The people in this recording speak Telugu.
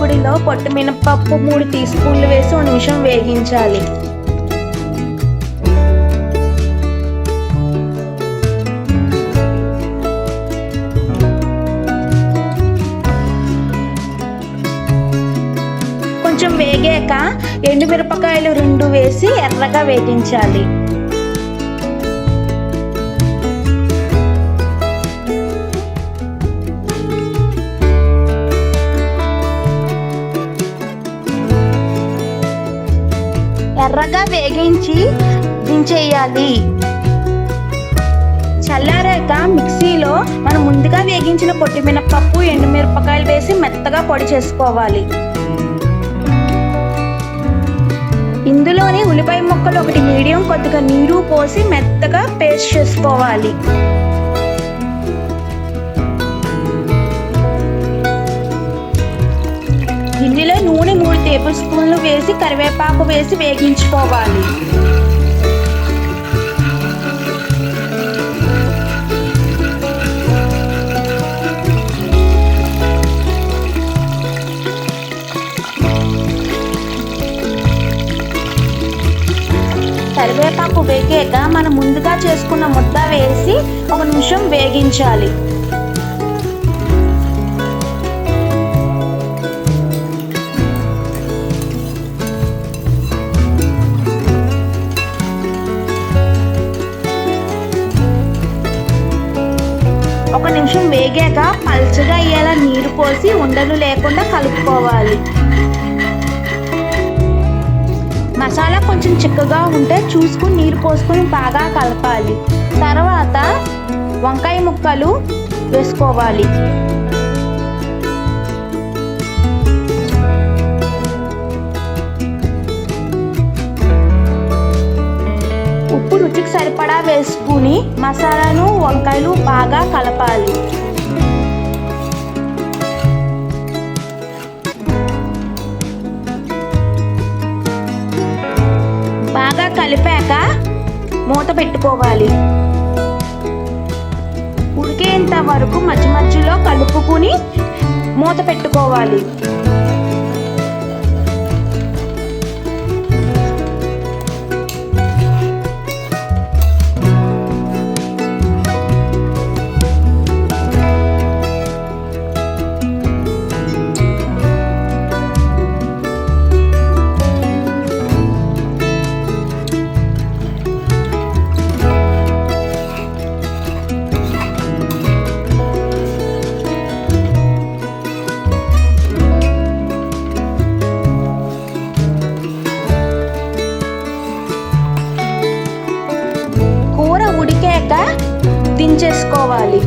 వేపుడిలో పొట్టు మినపప్పు 3 టీ స్పూన్లు వేసి 1 నిమిషం వేగించాలి. కొంచెం వేగాక ఎండుమిరపకాయలు 2 వేసి ఎర్రగా వేగించాలి. ఎర్రగా వేగించి దించేయాలి. చల్లారాక మిక్సీలో మనం ముందుగా వేగించిన పొట్టి మినపప్పు ఎండుమిరపకాయలు వేసి మెత్తగా పొడి చేసుకోవాలి. ఇందులోని ఉల్లిపాయ ముక్కలు 1 మీడియం కొద్దిగా నీరు పోసి మెత్తగా పేస్ట్ చేసుకోవాలి. గిన్నెలో నూనె 3 టేబుల్ స్పూన్లు వేసి కరివేపాకు వేసి వేగించుకోవాలి. కరివేపాకు వేగాక మనం ముందుగా చేసుకున్న ముద్ద వేసి 1 నిమిషం వేగించాలి. ఒక నిమిషం వేగాక పల్చగా అయ్యేలా నీరు పోసి ఉండలు లేకుండా కలుపుకోవాలి. మసాలా కొంచెం చిక్కగా ఉంటే చూసుకుని నీరు పోసుకొని బాగా కలపాలి. తర్వాత వంకాయ ముక్కలు వేసుకోవాలి. ఉప్పు రుచికి సరిపడా వేసుకుని మసాలాను వంకాయలు బాగా కలపాలి. బాగా కలిపాక మూత పెట్టుకోవాలి. ఉడికేంత వరకు మధ్య మధ్యలో కలుపుకుని మూత పెట్టుకోవాలి. ఉడికాక దించేసుకోవాలి.